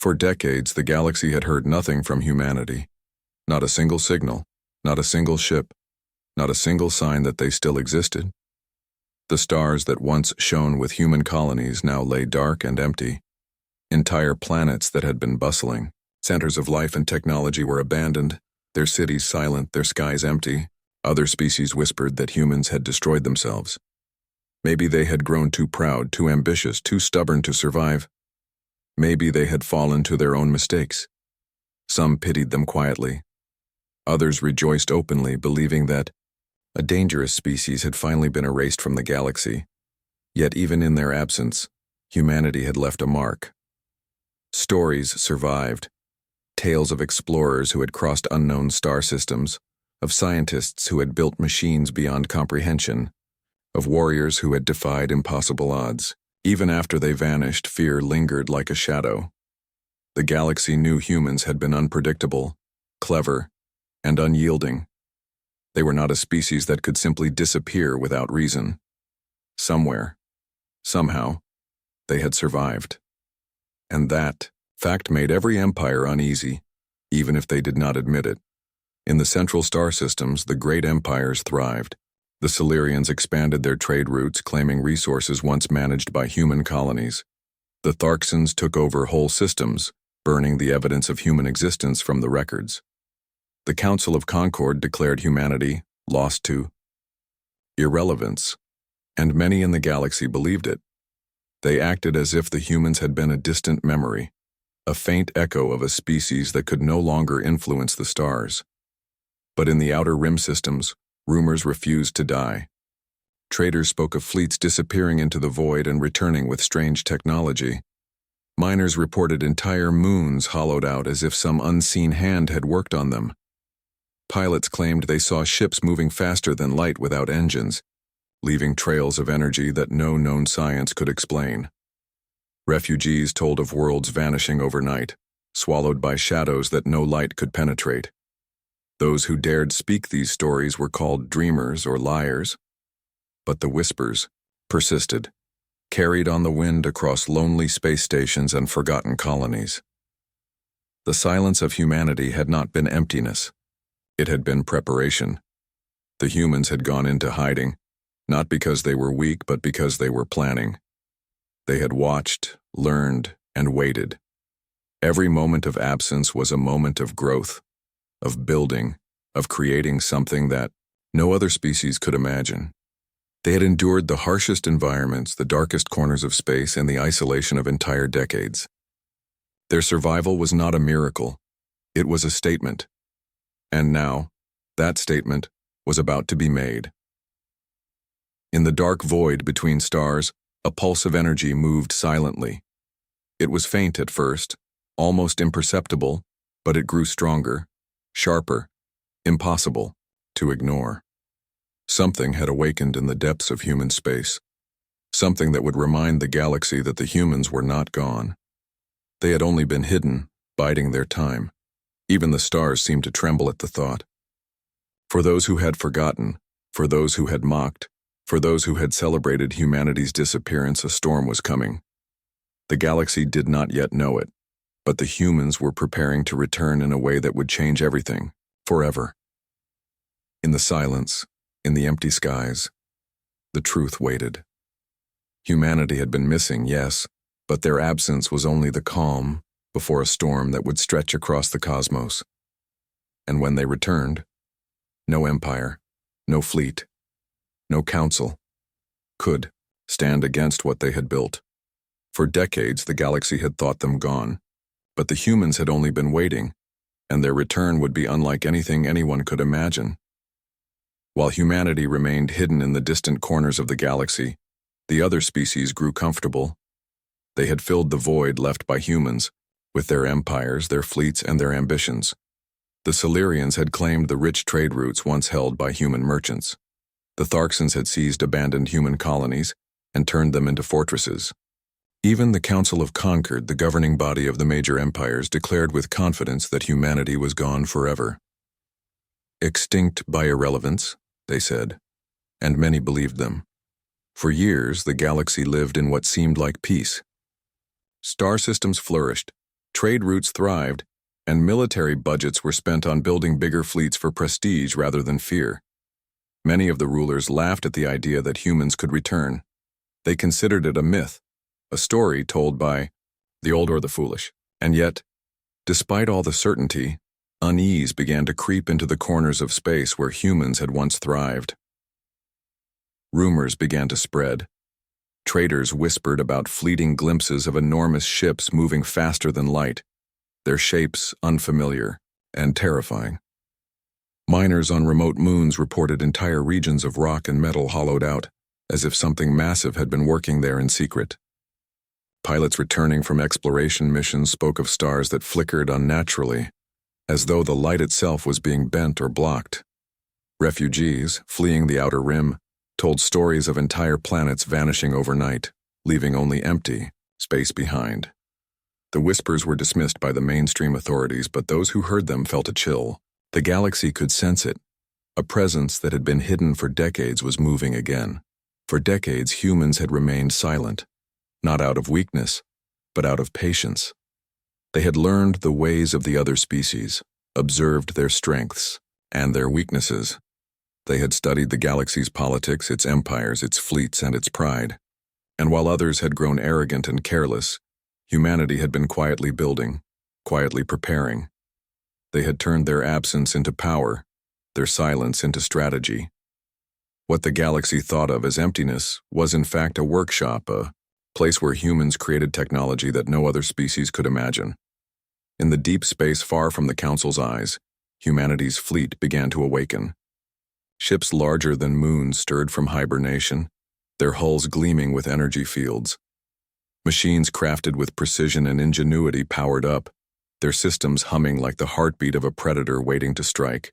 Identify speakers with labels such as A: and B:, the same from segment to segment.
A: For decades, the galaxy had heard nothing from humanity. Not a single signal, not a single ship, not a single sign that they still existed. The stars that once shone with human colonies now lay dark and empty. Entire planets that had been bustling, centers of life and technology, were abandoned, their cities silent, their skies empty. Other species whispered that humans had destroyed themselves. Maybe they had grown too proud, too ambitious, too stubborn to survive. Maybe they had fallen to their own mistakes. Some pitied them quietly. Others rejoiced openly, believing that a dangerous species had finally been erased from the galaxy. Yet even in their absence, humanity had left a mark. Stories survived. Tales of explorers who had crossed unknown star systems, of scientists who had built machines beyond comprehension, of warriors who had defied impossible odds. Even after they vanished, fear lingered like a shadow. The galaxy knew humans had been unpredictable, clever, and unyielding. They were not a species that could simply disappear without reason. Somewhere, somehow, they had survived. And that fact made every empire uneasy, even if they did not admit it. In the central star systems, the great empires thrived. The Silurians expanded their trade routes, claiming resources once managed by human colonies. The Tharksans took over whole systems, burning the evidence of human existence from the records. The Council of Concord declared humanity lost to irrelevance, and many in the galaxy believed it. They acted as if the humans had been a distant memory, a faint echo of a species that could no longer influence the stars. But in the outer rim systems, rumors refused to die. Traders spoke of fleets disappearing into the void and returning with strange technology. Miners reported entire moons hollowed out as if some unseen hand had worked on them. Pilots claimed they saw ships moving faster than light without engines, leaving trails of energy that no known science could explain. Refugees told of worlds vanishing overnight, swallowed by shadows that no light could penetrate. Those who dared speak these stories were called dreamers or liars. But the whispers persisted, carried on the wind across lonely space stations and forgotten colonies. The silence of humanity had not been emptiness. It had been preparation. The humans had gone into hiding, not because they were weak, but because they were planning. They had watched, learned, and waited. Every moment of absence was a moment of growth, of building, of creating something that no other species could imagine. They had endured the harshest environments, the darkest corners of space, and the isolation of entire decades. Their survival was not a miracle. It was a statement. And now, that statement was about to be made. In the dark void between stars, a pulse of energy moved silently. It was faint at first, almost imperceptible, but it grew stronger, sharper, impossible to ignore. Something had awakened in the depths of human space, something that would remind the galaxy that the humans were not gone. They had only been hidden, biding their time. Even the stars seemed to tremble at the thought. For those who had forgotten, for those who had mocked, for those who had celebrated humanity's disappearance, a storm was coming. The galaxy did not yet know it, but the humans were preparing to return in a way that would change everything, forever. In the silence, in the empty skies, the truth waited. Humanity had been missing, yes, but their absence was only the calm before a storm that would stretch across the cosmos. And when they returned, no empire, no fleet, no council could stand against what they had built. For decades, the galaxy had thought them gone, but the humans had only been waiting, and their return would be unlike anything anyone could imagine. While humanity remained hidden in the distant corners of the galaxy, the other species grew comfortable. They had filled the void left by humans, with their empires, their fleets, and their ambitions. The Silurians had claimed the rich trade routes once held by human merchants. The Tharksans had seized abandoned human colonies and turned them into fortresses. Even the Council of Concord, the governing body of the major empires, declared with confidence that humanity was gone forever. Extinct by irrelevance, they said, and many believed them. For years, the galaxy lived in what seemed like peace. Star systems flourished, Trade routes thrived, and military budgets were spent on building bigger fleets for prestige rather than fear. Many of the rulers laughed at the idea that humans could return. They considered it a myth, a story told by the old or the foolish. And yet, despite all the certainty, unease began to creep into the corners of space where humans had once thrived. Rumors began to spread. Traders whispered about fleeting glimpses of enormous ships moving faster than light, their shapes unfamiliar and terrifying. Miners on remote moons reported entire regions of rock and metal hollowed out, as if something massive had been working there in secret. Pilots returning from exploration missions spoke of stars that flickered unnaturally, as though the light itself was being bent or blocked. Refugees, fleeing the outer rim, told stories of entire planets vanishing overnight, leaving only empty space behind. The whispers were dismissed by the mainstream authorities, but those who heard them felt a chill. The galaxy could sense it. A presence that had been hidden for decades was moving again. For decades, humans had remained silent, not out of weakness, but out of patience. They had learned the ways of the other species, observed their strengths and their weaknesses. They had studied the galaxy's politics, its empires, its fleets, and its pride. And while others had grown arrogant and careless, humanity had been quietly building, quietly preparing. They had turned their absence into power, their silence into strategy. What the galaxy thought of as emptiness was in fact a workshop, a place where humans created technology that no other species could imagine. In the deep space far from the Council's eyes, humanity's fleet began to awaken. Ships larger than moons stirred from hibernation, their hulls gleaming with energy fields. Machines crafted with precision and ingenuity powered up, their systems humming like the heartbeat of a predator waiting to strike.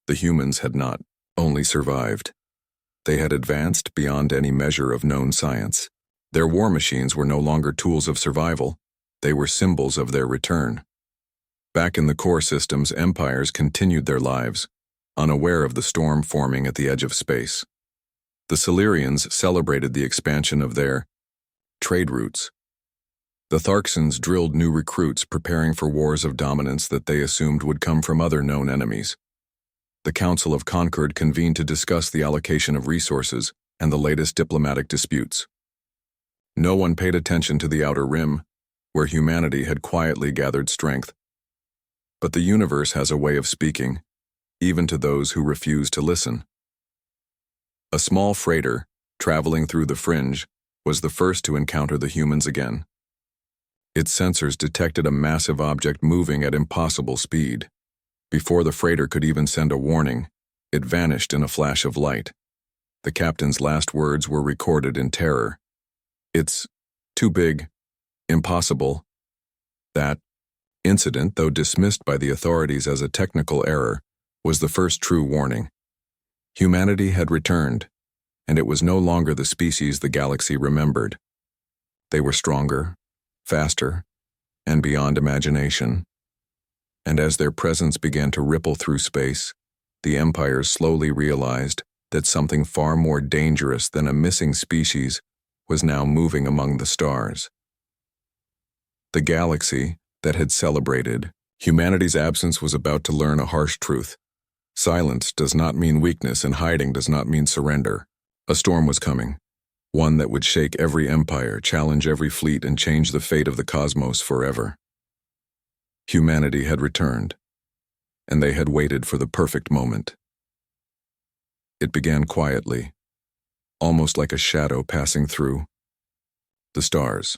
A: The humans had not only survived. They had advanced beyond any measure of known science. Their war machines were no longer tools of survival. They were symbols of their return. Back in the core systems, empires continued their lives, unaware of the storm forming at the edge of space. The Silurians celebrated the expansion of their trade routes. The Tharksans drilled new recruits, preparing for wars of dominance that they assumed would come from other known enemies. The Council of Concord convened to discuss the allocation of resources and the latest diplomatic disputes. No one paid attention to the outer rim, where humanity had quietly gathered strength. But the universe has a way of speaking, even to those who refuse to listen. A small freighter, traveling through the fringe, was the first to encounter the humans again. Its sensors detected a massive object moving at impossible speed. Before the freighter could even send a warning, it vanished in a flash of light. The captain's last words were recorded in terror. "It's too big, impossible." That incident, though dismissed by the authorities as a technical error, was the first true warning. Humanity had returned, and it was no longer the species the galaxy remembered. They were stronger, faster, and beyond imagination. And as their presence began to ripple through space, the empires slowly realized that something far more dangerous than a missing species was now moving among the stars. The galaxy that had celebrated humanity's absence was about to learn a harsh truth. Silence does not mean weakness, and hiding does not mean surrender. A storm was coming, one that would shake every empire, challenge every fleet, and change the fate of the cosmos forever. Humanity had returned, and they had waited for the perfect moment. It began quietly, almost like a shadow passing through the stars.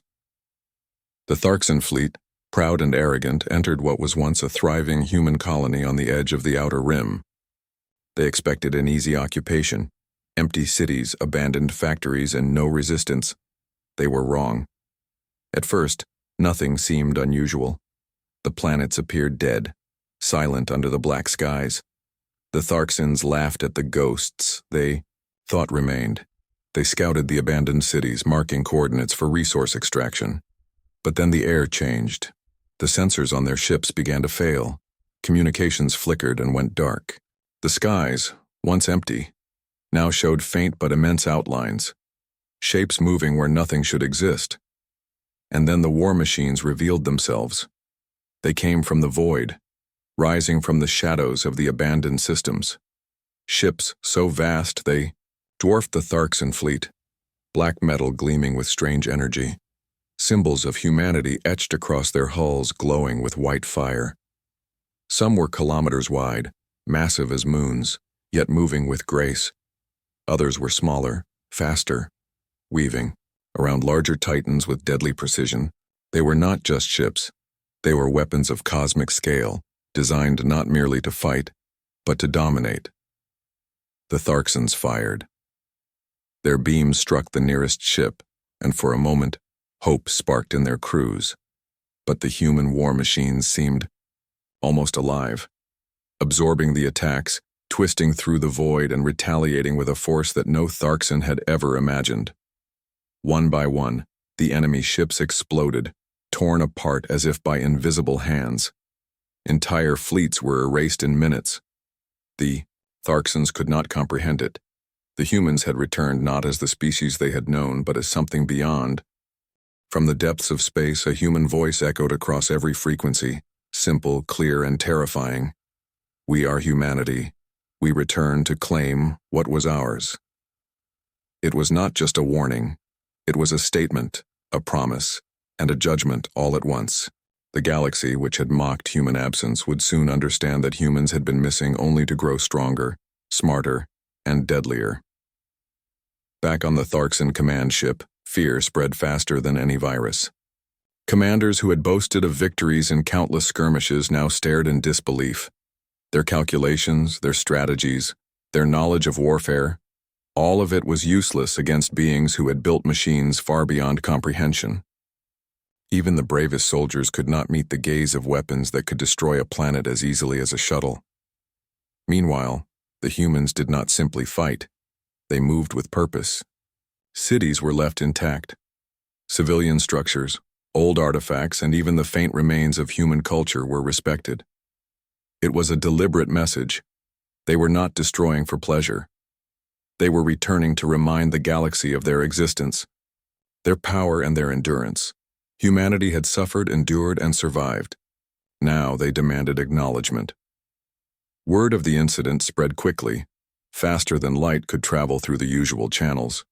A: The Tharksan fleet, proud and arrogant, entered what was once a thriving human colony on the edge of the outer rim. They expected an easy occupation, empty cities, abandoned factories, and no resistance. They were wrong. At first, nothing seemed unusual. The planets appeared dead, silent under the black skies. The Tharksans laughed at the ghosts they thought remained. They scouted the abandoned cities, marking coordinates for resource extraction. But then the air changed. The sensors on their ships began to fail. Communications flickered and went dark. The skies, once empty, now showed faint but immense outlines, shapes moving where nothing should exist. And then the war machines revealed themselves, They came from the void, rising from the shadows of the abandoned systems. Ships so vast they dwarfed the Tharkson fleet, black metal gleaming with strange energy, symbols of humanity etched across their hulls glowing with white fire. Some were kilometers wide, massive as moons, yet moving with grace. Others were smaller, faster, weaving around larger titans with deadly precision. They were not just ships. They were weapons of cosmic scale, designed not merely to fight, but to dominate. The Tharksons fired. Their beams struck the nearest ship, and for a moment, hope sparked in their crews. But the human war machines seemed almost alive, absorbing the attacks, twisting through the void and retaliating with a force that no Tharkson had ever imagined. One by one, the enemy ships exploded, torn apart as if by invisible hands. Entire fleets were erased in minutes. The Tharksons could not comprehend it. The humans had returned not as the species they had known, but as something beyond. From the depths of space, a human voice echoed across every frequency, simple, clear, and terrifying. We are humanity. We return to claim what was ours. It was not just a warning. It was a statement, a promise, and a judgment all at once. The galaxy, which had mocked human absence, would soon understand that humans had been missing only to grow stronger, smarter, and deadlier. Back on the Tharkson command ship, fear spread faster than any virus. Commanders who had boasted of victories in countless skirmishes now stared in disbelief. Their calculations, their strategies, their knowledge of warfare, all of it was useless against beings who had built machines far beyond comprehension. Even the bravest soldiers could not meet the gaze of weapons that could destroy a planet as easily as a shuttle. Meanwhile, the humans did not simply fight. They moved with purpose. Cities were left intact. Civilian structures, old artifacts, and even the faint remains of human culture were respected. It was a deliberate message. They were not destroying for pleasure. They were returning to remind the galaxy of their existence, their power and their endurance. Humanity had suffered, endured, and survived. Now they demanded acknowledgement. Word of the incident spread quickly, faster than light could travel through the usual channels.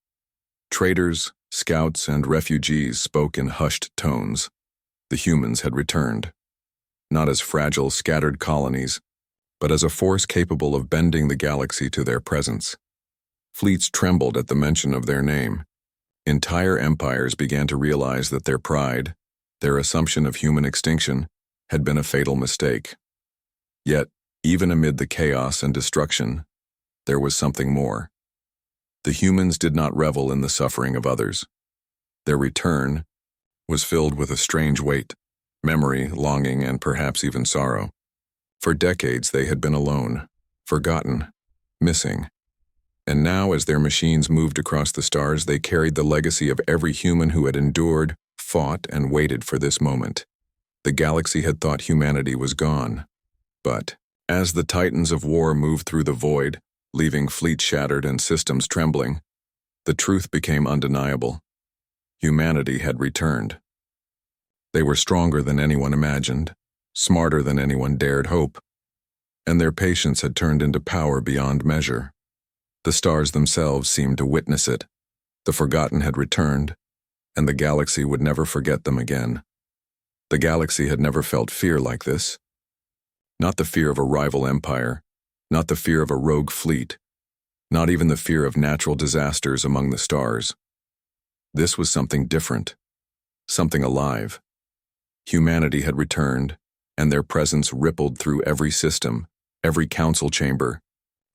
A: Traders, scouts, and refugees spoke in hushed tones. The humans had returned, not as fragile, scattered colonies, but as a force capable of bending the galaxy to their presence. Fleets trembled at the mention of their name. Entire empires began to realize that their pride, their assumption of human extinction, had been a fatal mistake. Yet, even amid the chaos and destruction, there was something more. The humans did not revel in the suffering of others. Their return was filled with a strange weight, memory, longing, and perhaps even sorrow. For decades they had been alone, forgotten, missing. And now, as their machines moved across the stars, they carried the legacy of every human who had endured, fought, and waited for this moment. The galaxy had thought humanity was gone. But, as the titans of war moved through the void, leaving fleets shattered and systems trembling, the truth became undeniable. Humanity had returned. They were stronger than anyone imagined, smarter than anyone dared hope, and their patience had turned into power beyond measure. The stars themselves seemed to witness it. The forgotten had returned, and the galaxy would never forget them again. The galaxy had never felt fear like this. Not the fear of a rival empire, not the fear of a rogue fleet, not even the fear of natural disasters among the stars. This was something different, something alive. Humanity had returned, and their presence rippled through every system, every council chamber,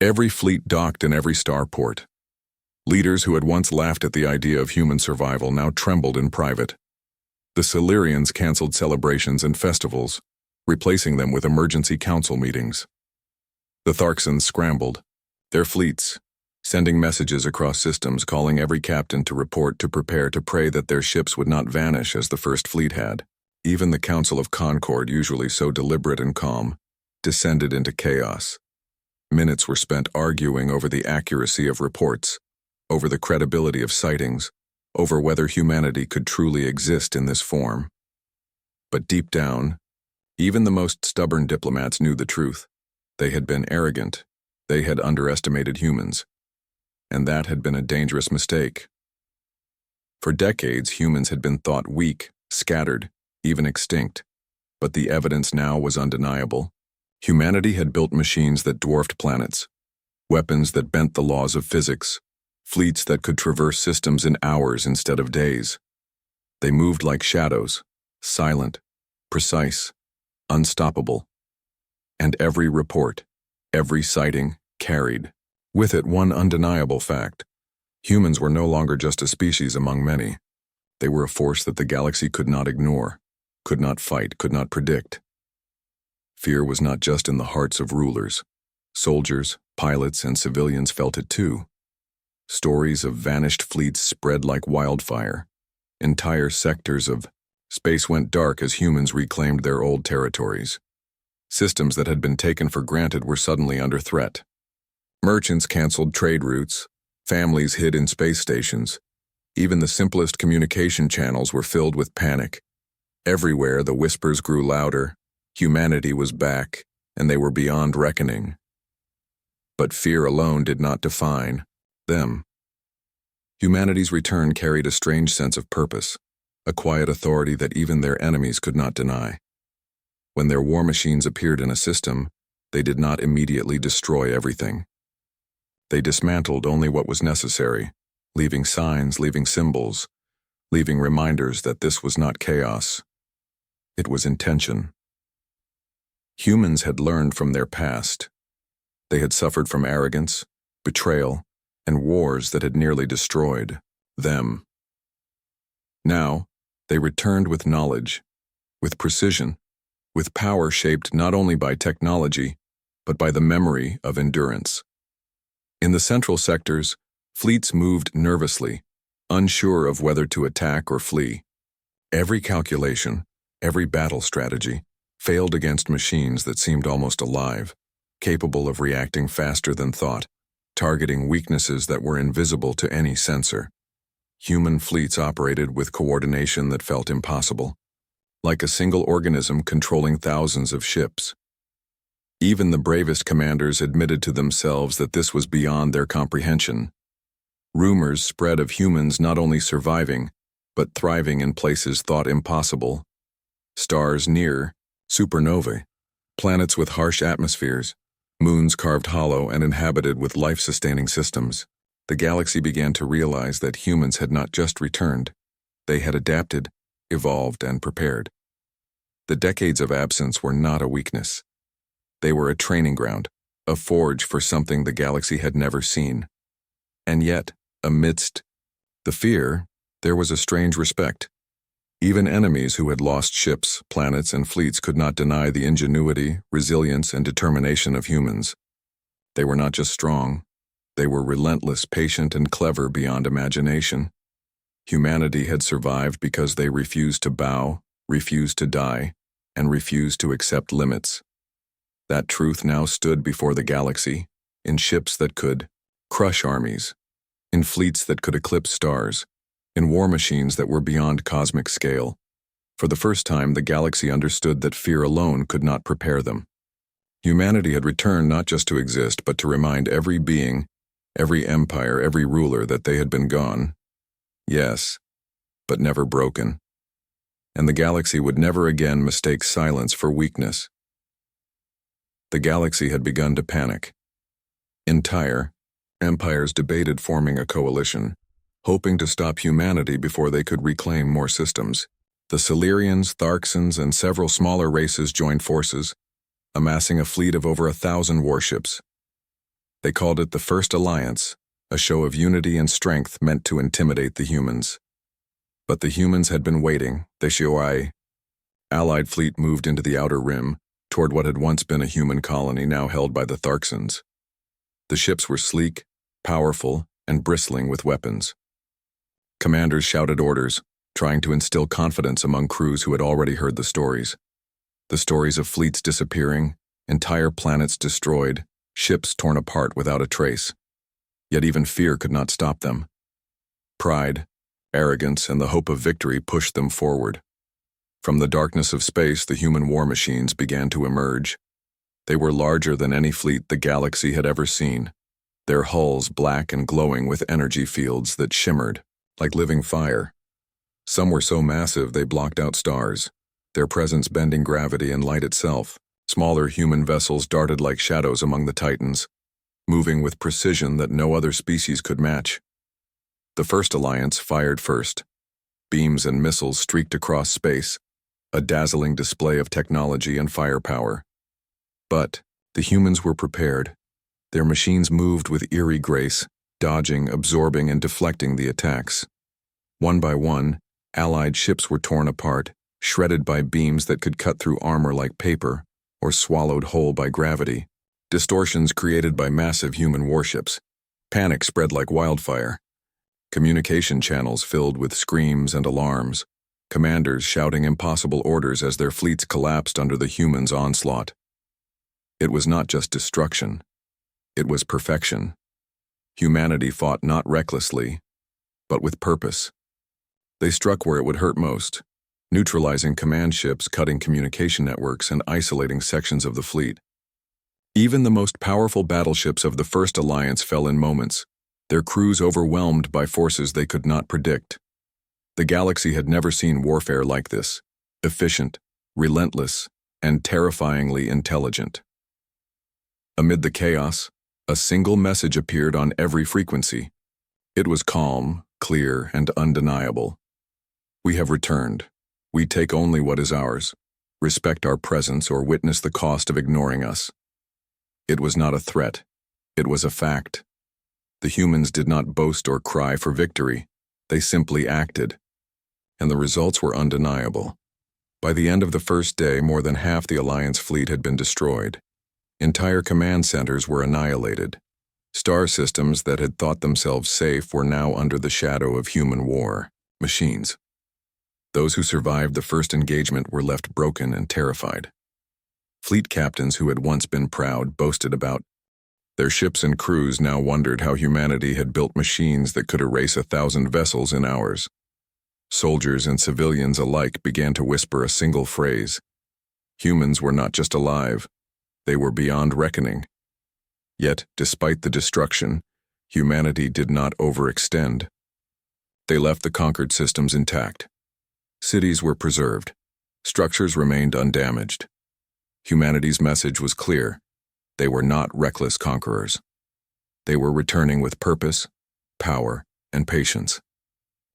A: every fleet docked in every starport. Leaders who had once laughed at the idea of human survival now trembled in private. The Silurians canceled celebrations and festivals, replacing them with emergency council meetings. The Tharksons scrambled, their fleets, sending messages across systems calling every captain to report, to prepare, to pray that their ships would not vanish as the first fleet had. Even the Council of Concord, usually so deliberate and calm, descended into chaos. Minutes were spent arguing over the accuracy of reports, over the credibility of sightings, over whether humanity could truly exist in this form. But deep down, Even the most stubborn diplomats knew the truth. They had been arrogant. They had underestimated humans. And that had been a dangerous mistake. For decades, humans had been thought weak, scattered, even extinct. But the evidence now was undeniable. Humanity had built machines that dwarfed planets, weapons that bent the laws of physics, fleets that could traverse systems in hours instead of days. They moved like shadows, silent, precise, unstoppable. And every report, every sighting, carried with it one undeniable fact. Humans were no longer just a species among many. They were a force that the galaxy could not ignore, could not fight, could not predict. Fear was not just in the hearts of rulers. Soldiers, pilots, and civilians felt it too. Stories of vanished fleets spread like wildfire. Entire sectors of space went dark as humans reclaimed their old territories. Systems that had been taken for granted were suddenly under threat. Merchants canceled trade routes. Families hid in space stations. Even the simplest communication channels were filled with panic. Everywhere the whispers grew louder. Humanity was back, and they were beyond reckoning. But fear alone did not define them. Humanity's return carried a strange sense of purpose, a quiet authority that even their enemies could not deny. When their war machines appeared in a system, they did not immediately destroy everything. They dismantled only what was necessary, leaving signs, leaving symbols, leaving reminders that this was not chaos. It was intention. Humans had learned from their past. They had suffered from arrogance, betrayal, and wars that had nearly destroyed them. Now, they returned with knowledge, with precision, with power shaped not only by technology, but by the memory of endurance. In the central sectors, fleets moved nervously, unsure of whether to attack or flee. Every calculation, every battle strategy, failed against machines that seemed almost alive, capable of reacting faster than thought, targeting weaknesses that were invisible to any sensor. Human fleets operated with coordination that felt impossible, like a single organism controlling thousands of ships. Even the bravest commanders admitted to themselves that this was beyond their comprehension. Rumors spread of humans not only surviving, but thriving in places thought impossible. Stars near, supernovae, planets with harsh atmospheres, moons carved hollow and inhabited with life-sustaining systems. The galaxy began to realize that humans had not just returned. They had adapted, evolved, and prepared. The decades of absence were not a weakness. They were a training ground, a forge for something the galaxy had never seen. And yet, amidst the fear, there was a strange respect. Even enemies who had lost ships, planets, and fleets could not deny the ingenuity, resilience, and determination of humans. They were not just strong. They were relentless, patient, and clever beyond imagination. Humanity had survived because they refused to bow, refused to die, and refused to accept limits. That truth now stood before the galaxy, in ships that could crush armies, in fleets that could eclipse stars, in war machines that were beyond cosmic scale. For the first time, the galaxy understood that fear alone could not prepare them. Humanity had returned not just to exist, but to remind every being, every empire, every ruler that they had been gone. Yes, but never broken. And the galaxy would never again mistake silence for weakness. The galaxy had begun to panic. Entire empires debated forming a coalition, hoping to stop humanity before they could reclaim more systems. The Silurians, Tharksans, and several smaller races joined forces, amassing a fleet of over 1,000 warships. They called it the First Alliance, a show of unity and strength meant to intimidate the humans. But the humans had been waiting. The HFY Allied fleet moved into the outer rim, toward what had once been a human colony now held by the Tharksans. The ships were sleek, powerful, and bristling with weapons. Commanders shouted orders, trying to instill confidence among crews who had already heard the stories. The stories of fleets disappearing, entire planets destroyed, ships torn apart without a trace. Yet even fear could not stop them. Pride, arrogance, and the hope of victory pushed them forward. From the darkness of space, the human war machines began to emerge. They were larger than any fleet the galaxy had ever seen, their hulls black and glowing with energy fields that shimmered like living fire. Some were so massive they blocked out stars, their presence bending gravity and light itself. Smaller human vessels darted like shadows among the Titans, moving with precision that no other species could match. The First Alliance fired first. Beams and missiles streaked across space, a dazzling display of technology and firepower. But the humans were prepared. Their machines moved with eerie grace, dodging, absorbing, and deflecting the attacks. One by one, Allied ships were torn apart, shredded by beams that could cut through armor like paper, or swallowed whole by gravity. Distortions created by massive human warships. Panic spread like wildfire. Communication channels filled with screams and alarms, commanders shouting impossible orders as their fleets collapsed under the humans' onslaught. It was not just destruction. It was perfection. Humanity fought not recklessly, but with purpose. They struck where it would hurt most, neutralizing command ships, cutting communication networks, and isolating sections of the fleet. Even the most powerful battleships of the First Alliance fell in moments, their crews overwhelmed by forces they could not predict. The galaxy had never seen warfare like this, efficient, relentless, and terrifyingly intelligent. Amid the chaos, a single message appeared on every frequency. It was calm, clear, and undeniable. We have returned. We take only what is ours. Respect our presence or witness the cost of ignoring us. It was not a threat. It was a fact. The humans did not boast or cry for victory. They simply acted. And the results were undeniable. By the end of the first day, more than half the Alliance fleet had been destroyed. Entire command centers were annihilated. Star systems that had thought themselves safe were now under the shadow of human war machines. Those who survived the first engagement were left broken and terrified. Fleet captains who had once been proud boasted about their ships, and crews now wondered how humanity had built machines that could erase 1,000 vessels in hours. Soldiers and civilians alike began to whisper a single phrase. Humans were not just alive, they were beyond reckoning. Yet, despite the destruction, humanity did not overextend. They left the conquered systems intact. Cities were preserved. Structures remained undamaged. Humanity's message was clear. They were not reckless conquerors. They were returning with purpose, power, and patience.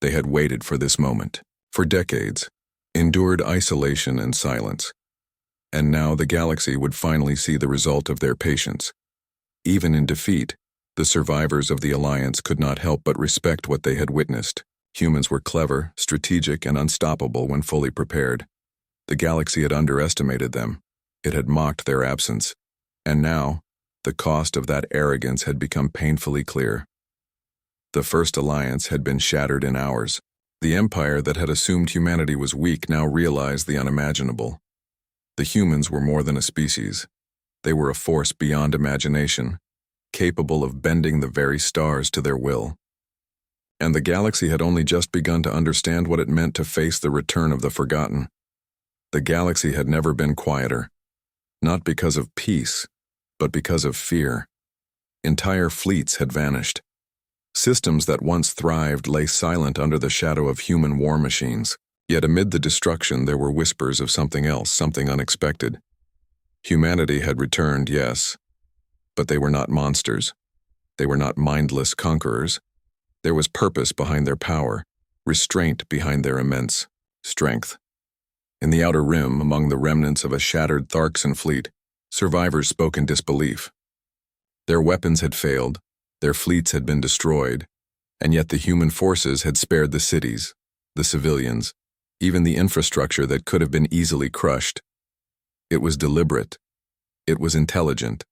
A: They had waited for this moment, for decades, endured isolation and silence. And now the galaxy would finally see the result of their patience. Even in defeat, the survivors of the Alliance could not help but respect what they had witnessed. Humans were clever, strategic, and unstoppable when fully prepared. The galaxy had underestimated them. It had mocked their absence. And now, the cost of that arrogance had become painfully clear. The First Alliance had been shattered in hours. The empire that had assumed humanity was weak now realized the unimaginable. The humans were more than a species. They were a force beyond imagination, capable of bending the very stars to their will. And the galaxy had only just begun to understand what it meant to face the return of the forgotten. The galaxy had never been quieter, not because of peace, but because of fear. Entire fleets had vanished. Systems that once thrived lay silent under the shadow of human war machines. Yet amid the destruction there were whispers of something else, something unexpected. Humanity had returned, yes, but they were not monsters. They were not mindless conquerors. There was purpose behind their power, restraint behind their immense strength. In the outer rim, among the remnants of a shattered Tharkson fleet, survivors spoke in disbelief. Their weapons had failed, their fleets had been destroyed, and yet the human forces had spared the cities, the civilians, even the infrastructure that could have been easily crushed. It was deliberate, it was intelligent,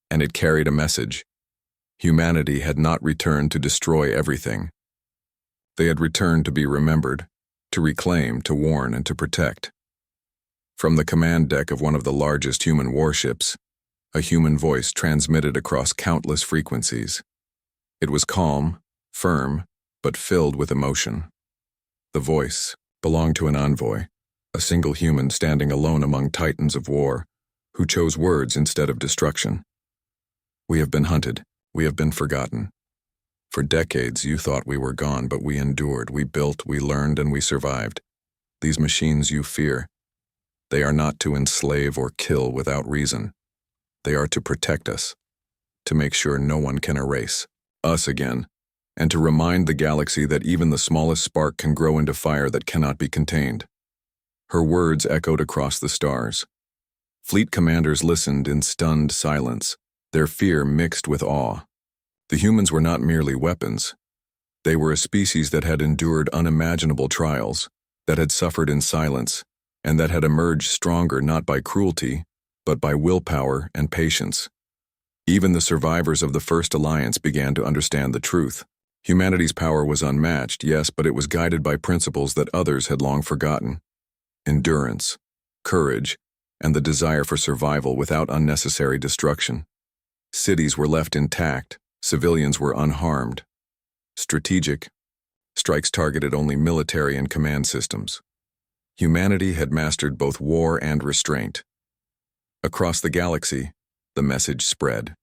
A: and it carried a message. Humanity had not returned to destroy everything. They had returned to be remembered, to reclaim, to warn, and to protect. From the command deck of one of the largest human warships, a human voice transmitted across countless frequencies. It was calm, firm, but filled with emotion. The voice belonged to an envoy, a single human standing alone among titans of war, who chose words instead of destruction. We have been hunted. We have been forgotten. For decades, you thought we were gone, but we endured. We built, we learned, and we survived. These machines you fear, they are not to enslave or kill without reason. They are to protect us, to make sure no one can erase us again, and to remind the galaxy that even the smallest spark can grow into fire that cannot be contained. Her words echoed across the stars. Fleet commanders listened in stunned silence, their fear mixed with awe. The humans were not merely weapons. They were a species that had endured unimaginable trials, that had suffered in silence, and that had emerged stronger not by cruelty, but by willpower and patience. Even the survivors of the First Alliance began to understand the truth. Humanity's power was unmatched, yes, but it was guided by principles that others had long forgotten. Endurance, courage, and the desire for survival without unnecessary destruction. Cities were left intact, civilians were unharmed. Strategic, strikes targeted only military and command systems. Humanity had mastered both war and restraint. Across the galaxy, the message spread.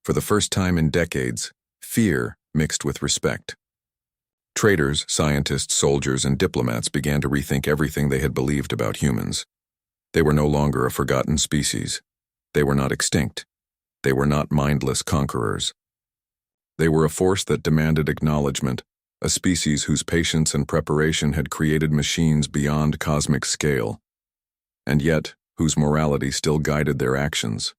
A: For the first time in decades, fear mixed with respect. Traders, scientists, soldiers, and diplomats began to rethink everything they had believed about humans. They were no longer a forgotten species. They were not extinct. They were not mindless conquerors. They were a force that demanded acknowledgement, a species whose patience and preparation had created machines beyond cosmic scale, and yet whose morality still guided their actions.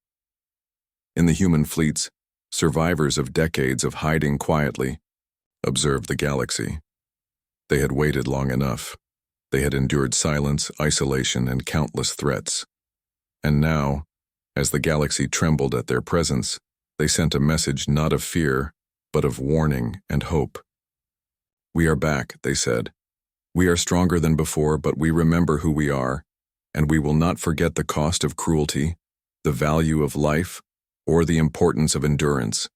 A: In the human fleets, survivors of decades of hiding quietly observed the galaxy. They had waited long enough. They had endured silence, isolation, and countless threats. And now, as the galaxy trembled at their presence, they sent a message not of fear, but of warning and hope. "We are back," they said. "We are stronger than before, but we remember who we are, and we will not forget the cost of cruelty, the value of life, or the importance of endurance."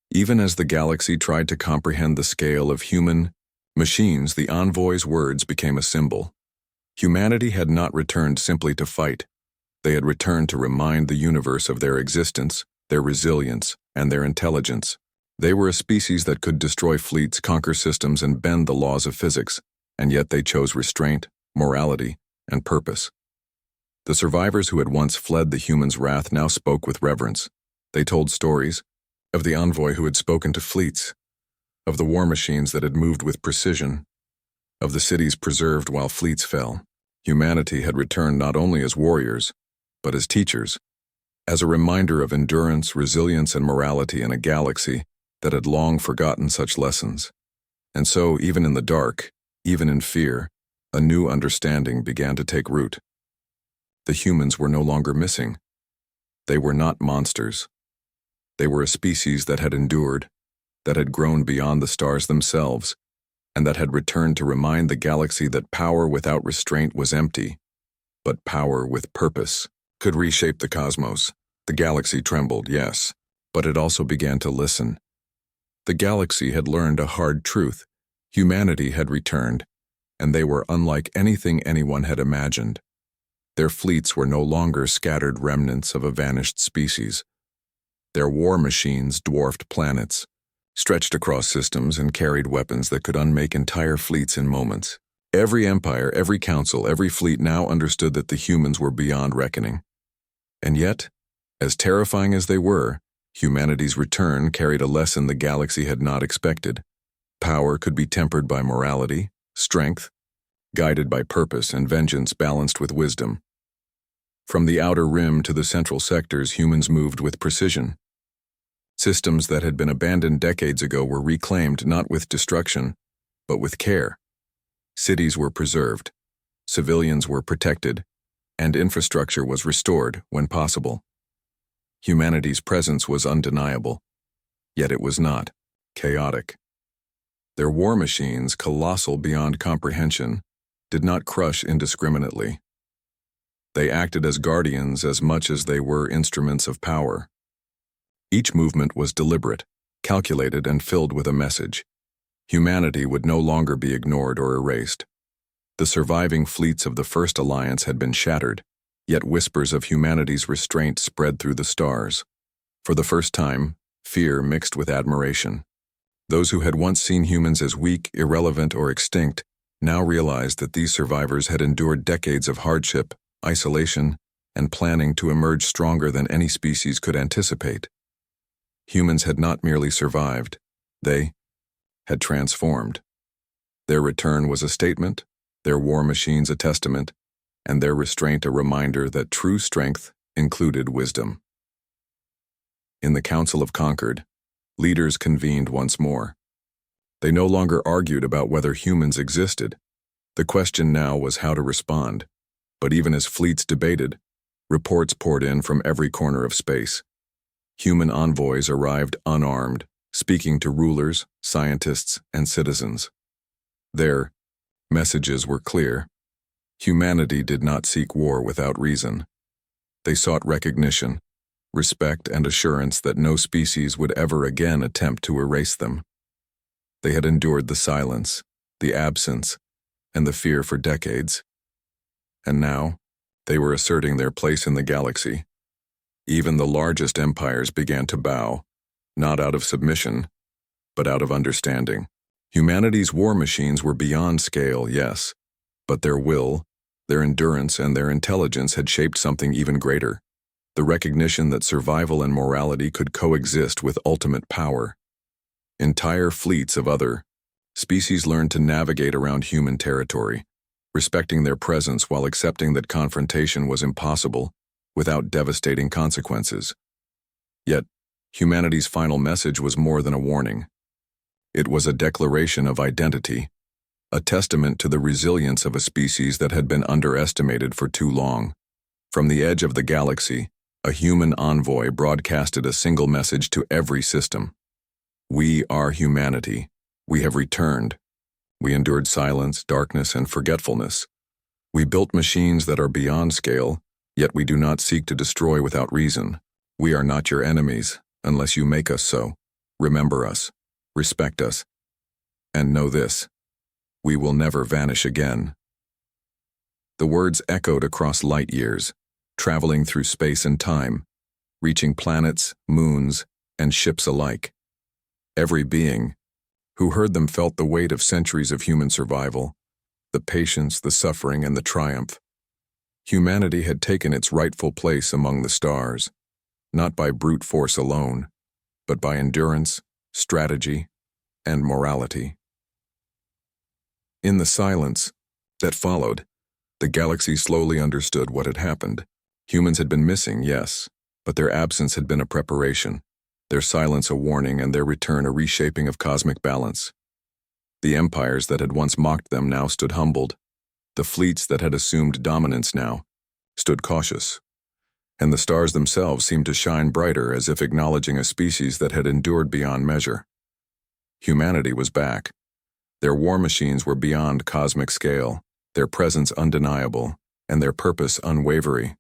A: Even as the galaxy tried to comprehend the scale of human machines, the envoy's words became a symbol. Humanity had not returned simply to fight. They had returned to remind the universe of their existence, their resilience, and their intelligence. They were a species that could destroy fleets, conquer systems, and bend the laws of physics, and yet they chose restraint, morality, and purpose. The survivors who had once fled the humans' wrath now spoke with reverence. They told stories of the envoy who had spoken to fleets, of the war machines that had moved with precision, of the cities preserved while fleets fell. Humanity had returned not only as warriors, but as teachers, as a reminder of endurance, resilience, and morality in a galaxy that had long forgotten such lessons. And so, even in the dark, even in fear, a new understanding began to take root. The humans were no longer missing. They were not monsters. They were a species that had endured, that had grown beyond the stars themselves, and that had returned to remind the galaxy that power without restraint was empty, but power with purpose could reshape the cosmos. The galaxy trembled, yes, but it also began to listen. The galaxy had learned a hard truth. Humanity had returned, and they were unlike anything anyone had imagined. Their fleets were no longer scattered remnants of a vanished species. Their war machines dwarfed planets, stretched across systems, and carried weapons that could unmake entire fleets in moments. Every empire, every council, every fleet now understood that the humans were beyond reckoning. And yet, as terrifying as they were, humanity's return carried a lesson the galaxy had not expected. Power could be tempered by morality, strength, guided by purpose, and vengeance balanced with wisdom. From the outer rim to the central sectors, humans moved with precision. Systems that had been abandoned decades ago were reclaimed not with destruction, but with care. Cities were preserved, civilians were protected, and infrastructure was restored when possible. Humanity's presence was undeniable, yet it was not chaotic. Their war machines, colossal beyond comprehension, did not crush indiscriminately. They acted as guardians as much as they were instruments of power. Each movement was deliberate, calculated, and filled with a message. Humanity would no longer be ignored or erased. The surviving fleets of the First Alliance had been shattered, yet whispers of humanity's restraint spread through the stars. For the first time, fear mixed with admiration. Those who had once seen humans as weak, irrelevant, or extinct now realized that these survivors had endured decades of hardship, isolation, and planning to emerge stronger than any species could anticipate. Humans had not merely survived, they had transformed. Their return was a statement, their war machines a testament, and their restraint a reminder that true strength included wisdom. In the Council of Concord, leaders convened once more. They no longer argued about whether humans existed. The question now was how to respond. But even as fleets debated, reports poured in from every corner of space. Human envoys arrived unarmed, speaking to rulers, scientists, and citizens. Their messages were clear. Humanity did not seek war without reason. They sought recognition, respect, and assurance that no species would ever again attempt to erase them. They had endured the silence, the absence, and the fear for decades. And now, they were asserting their place in the galaxy. Even the largest empires began to bow, not out of submission, but out of understanding. Humanity's war machines were beyond scale, yes, but their will, their endurance, and their intelligence had shaped something even greater. The recognition that survival and morality could coexist with ultimate power. Entire fleets of other species learned to navigate around human territory, respecting their presence while accepting that confrontation was impossible without devastating consequences. Yet, humanity's final message was more than a warning. It was a declaration of identity, a testament to the resilience of a species that had been underestimated for too long. From the edge of the galaxy, a human envoy broadcasted a single message to every system. We are humanity. We have returned. We endured silence, darkness, and forgetfulness. We built machines that are beyond scale, yet we do not seek to destroy without reason. We are not your enemies, unless you make us so. Remember us, respect us, and know this: we will never vanish again. The words echoed across light years, traveling through space and time, reaching planets, moons, and ships alike. Every being who heard them felt the weight of centuries of human survival, the patience, the suffering, and the triumph. Humanity had taken its rightful place among the stars, not by brute force alone, but by endurance, strategy, and morality. In the silence that followed, the galaxy slowly understood what had happened. Humans had been missing, yes, but their absence had been a preparation, their silence a warning, and their return a reshaping of cosmic balance. The empires that had once mocked them now stood humbled. The fleets that had assumed dominance now stood cautious. And the stars themselves seemed to shine brighter, as if acknowledging a species that had endured beyond measure. Humanity was back. Their war machines were beyond cosmic scale, their presence undeniable, and their purpose unwavering.